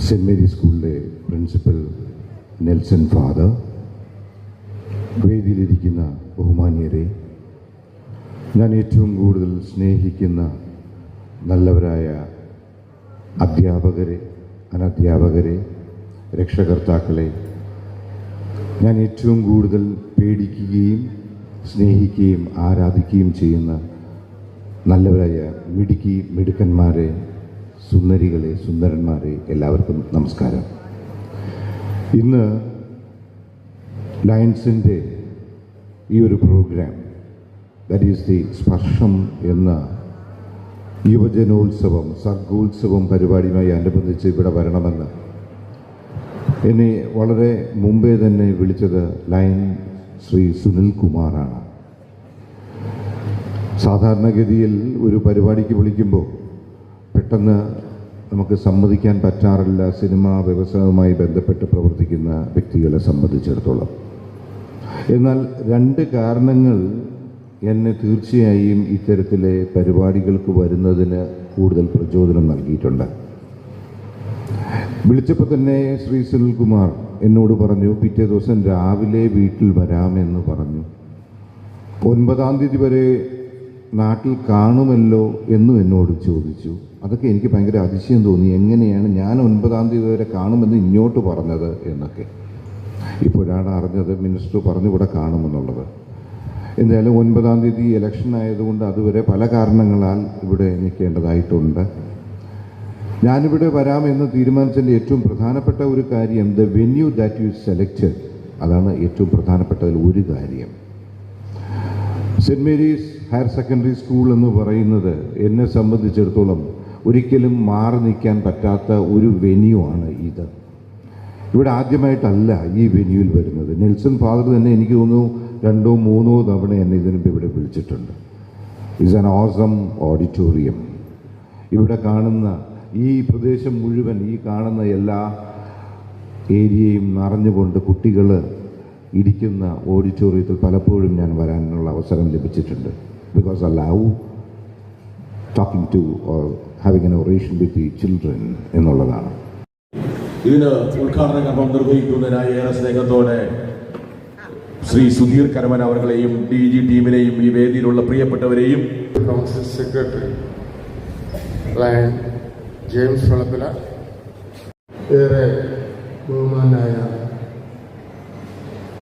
Cent Mary സ്കൂളിലെ principal Nelson father, വേദിയിലിരിക്കുന്ന ബഹുമാന്യരെ, ഞാൻ ഏറ്റവും കൂടുതൽ സ്നേഹിക്കുന്ന നല്ലവരായ അധ്യാപകരെ, അനധ്യാപകരെ, രക്ഷകർത്താക്കളെ, ഞാൻ ഏറ്റവും കൂടുതൽ പേടിക്കുകയും സ്നേഹിക്കുകയും ആരാധിക്കുകയും ചെയ്യുന്ന നല്ലവരായ മിടുക്കന്മാരെ, സുന്ദരികളെ, സുന്ദരന്മാരെ, എല്ലാവർക്കും നമസ്കാരം. ഇന്ന് ലയൺസിൻ്റെ ഈ ഒരു പ്രോഗ്രാം, ദാറ്റ് ഈസ് ദി സ്പർശം എന്ന യുവജനോത്സവം, സർഗോത്സവം പരിപാടിയുമായി അനുബന്ധിച്ച് ഇവിടെ വരണമെന്ന് എന്നെ വളരെ മുമ്പേ തന്നെ വിളിച്ചത് ലയൺ ശ്രീ സുനിൽ കുമാറാണ്. സാധാരണഗതിയിൽ ഒരു പരിപാടിക്ക് വിളിക്കുമ്പോൾ പെട്ടെന്ന് നമുക്ക് സമ്മതിക്കാൻ പറ്റാറില്ല, സിനിമാ വ്യവസായവുമായി ബന്ധപ്പെട്ട് പ്രവർത്തിക്കുന്ന വ്യക്തികളെ സംബന്ധിച്ചിടത്തോളം. എന്നാൽ രണ്ട് കാരണങ്ങൾ എന്നെ തീർച്ചയായും ഇത്തരത്തിലെ പരിപാടികൾക്ക് വരുന്നതിന് കൂടുതൽ പ്രചോദനം നൽകിയിട്ടുണ്ട്. വിളിച്ചപ്പോൾ തന്നെ ശ്രീ സുനിൽകുമാർ എന്നോട് പറഞ്ഞു, പിറ്റേ ദിവസം രാവിലെ വീട്ടിൽ വരാമെന്ന് പറഞ്ഞു. 9-ാം തീയതി വരെ നാട്ടിൽ കാണുമല്ലോ എന്നും എന്നോട് ചോദിച്ചു. അതൊക്കെ എനിക്ക് ഭയങ്കര അതിശയം തോന്നി. എങ്ങനെയാണ് ഞാൻ 9-ാം തീയതി വരെ കാണുമെന്ന് ഇങ്ങോട്ട് പറഞ്ഞത് എന്നൊക്കെ. ഇപ്പോഴാണ് അറിഞ്ഞത് മിനിസ്റ്റർ പറഞ്ഞു ഇവിടെ കാണുമെന്നുള്ളത്. എന്തായാലും 9-ാം തീയതി ഇലക്ഷൻ ആയതുകൊണ്ട് അതുവരെ പല കാരണങ്ങളാൽ ഇവിടെ നിൽക്കേണ്ടതായിട്ടുണ്ട്. ഞാനിവിടെ വരാമെന്ന് തീരുമാനിച്ചതിൻ്റെ ഏറ്റവും പ്രധാനപ്പെട്ട ഒരു കാര്യം, the venue that you selected, അതാണ് ഏറ്റവും പ്രധാനപ്പെട്ടതിൽ ഒരു കാര്യം. Saint Mary's Higher Secondary School എന്ന് പറയുന്നത് എന്നെ സംബന്ധിച്ചിടത്തോളം ഒരിക്കലും മാറി നിൽക്കാൻ പറ്റാത്ത ഒരു വെന്യൂ ആണ് ഇത്. ഇവിടെ ആദ്യമായിട്ടല്ല ഈ വെന്യൂവിൽ വരുന്നത്. നെൽസൺ ഫാദർ തന്നെ എനിക്ക് തോന്നുന്നു 2-3 തവണ എന്നെ ഇതിനുമ്പ് ഇവിടെ വിളിച്ചിട്ടുണ്ട്. It's an awesome auditorium. ഇവിടെ കാണുന്ന ഈ പ്രദേശം മുഴുവൻ, ഈ കാണുന്ന എല്ലാ ഏരിയയും നിറഞ്ഞുകൊണ്ട് കുട്ടികൾ ഇരിക്കുന്ന ഓഡിറ്റോറിയത്തിൽ പലപ്പോഴും ഞാൻ വരാനുള്ള അവസരം ലഭിച്ചിട്ടുണ്ട്. Because I love talking two or having N oration with the children എന്നുള്ളതാണ്. ഇതിന് ഉദ്ഘാടന കർമ്മം നിർവഹിക്കുന്നതിനായി ഏറെ സ്നേഹത്തോടെ ശ്രീ സുധീർ കരമന അവர்களെയും DG ടീമിനെയും ഈ വേദിയിലുള്ള പ്രിയപ്പെട്ടവരെയും council secretary lion James Valappila, ഏറെ ബഹുമാനായ